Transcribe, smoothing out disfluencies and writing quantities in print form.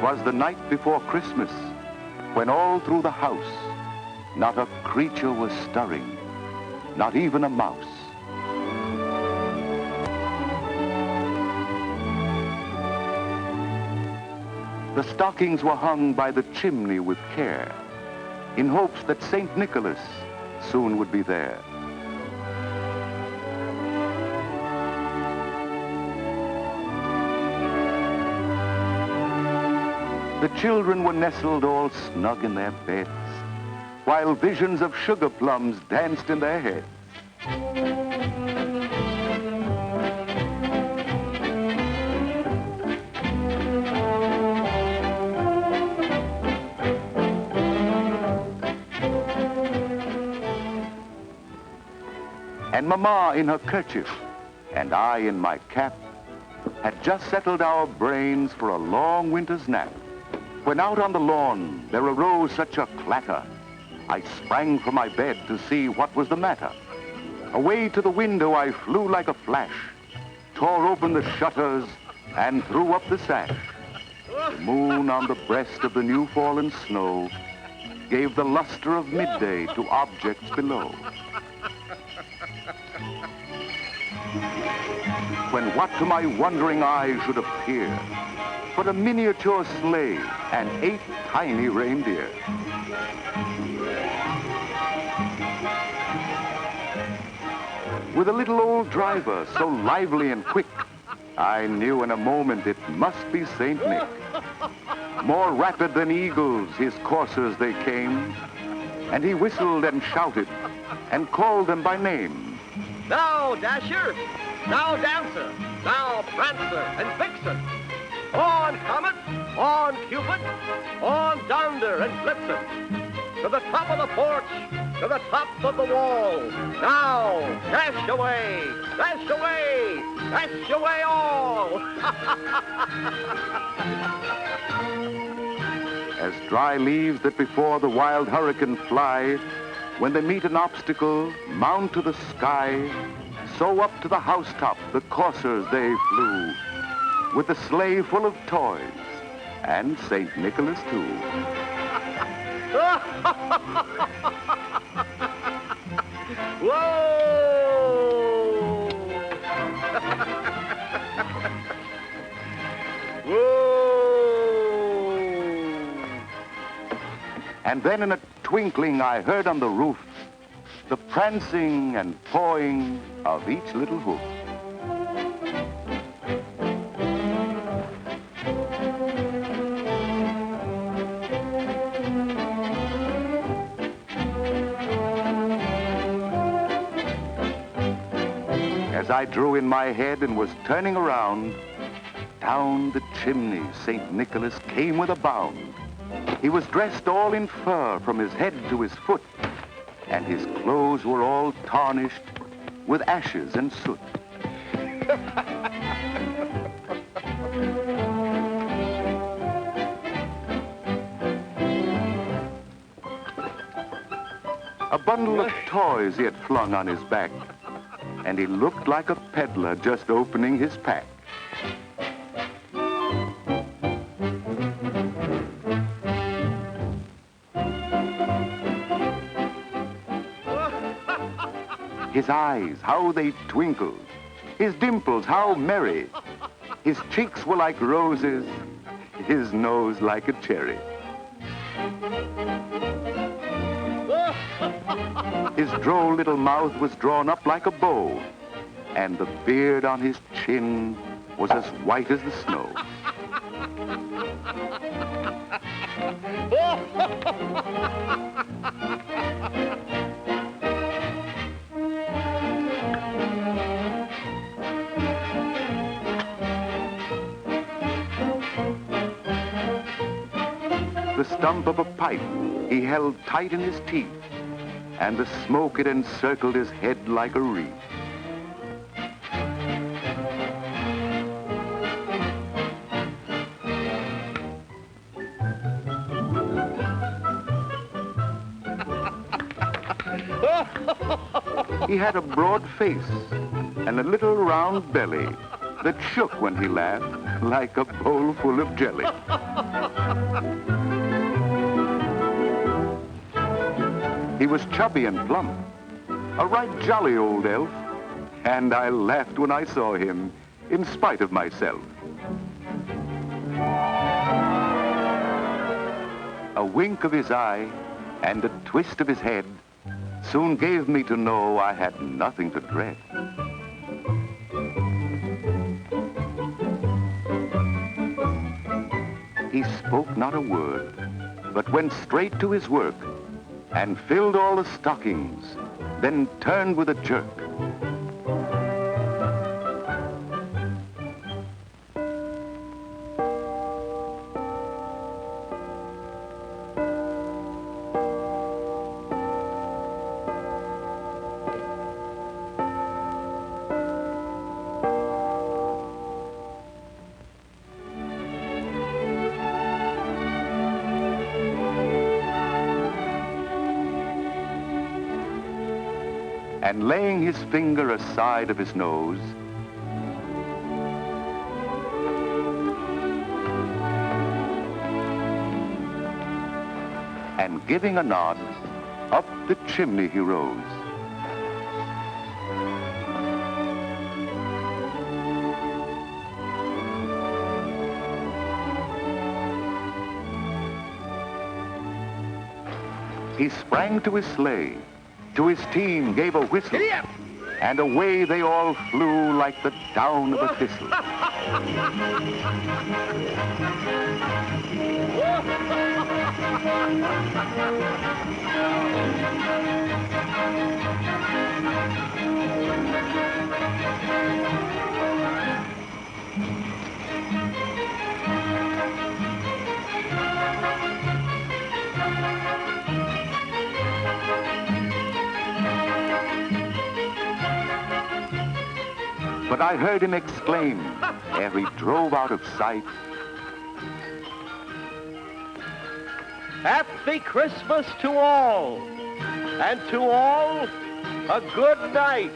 'Twas the night before Christmas, when all through the house not a creature was stirring, not even a mouse. The stockings were hung by the chimney with care, in hopes that St. Nicholas soon would be there. The children were nestled all snug in their beds, while visions of sugar plums danced in their heads. And Mama in her kerchief, and I in my cap, had just settled our brains for a long winter's nap, when out on the lawn there arose such a clatter, I sprang from my bed to see what was the matter. Away to the window I flew like a flash, tore open the shutters, and threw up the sash. The moon on the breast of the new-fallen snow gave the luster of midday to objects below. When what to my wondering eyes should appear but a miniature sleigh and 8 tiny reindeer. With a little old driver so lively and quick, I knew in a moment it must be St. Nick. More rapid than eagles his coursers they came, and he whistled and shouted and called them by name. Now, Dasher! Now, Dancer! Now, Prancer and Vixen! On, Comet! On, Cupid! On, Donder and Blitzen! To the top of the porch! To the top of the wall! Now, dash away! Dash away! Dash away all! As dry leaves that before the wild hurricane fly, when they meet an obstacle, mount to the sky, so up to the housetop the coursers they flew, with the sleigh full of toys, and St. Nicholas too. Whoa! Whoa! And then in a twinkling I heard on the roof the prancing and pawing of each little hoof. As I drew in my head and was turning around, down the chimney St. Nicholas came with a bound. He was dressed all in fur from his head to his foot, and his clothes were all tarnished with ashes and soot. A bundle of toys he had flung on his back, and he looked like a peddler just opening his pack. His eyes, how they twinkled. His dimples, how merry. His cheeks were like roses, his nose like a cherry. His droll little mouth was drawn up like a bow, and the beard on his chin was as white as the snow. The stump of a pipe he held tight in his teeth, and the smoke it encircled his head like a wreath. He had a broad face and a little round belly, that shook when he laughed like a bowl full of jelly. He was chubby and plump, a right jolly old elf, and I laughed when I saw him, in spite of myself. A wink of his eye and a twist of his head soon gave me to know I had nothing to dread. He spoke not a word, but went straight to his work and filled all the stockings, then turned with a jerk. And laying his finger aside of his nose, and giving a nod, up the chimney he rose. He sprang to his sleigh, to his team gave a whistle, and away they all flew like the down of a thistle. But I heard him exclaim, ere he drove out of sight, Happy Christmas to all, and to all a good night.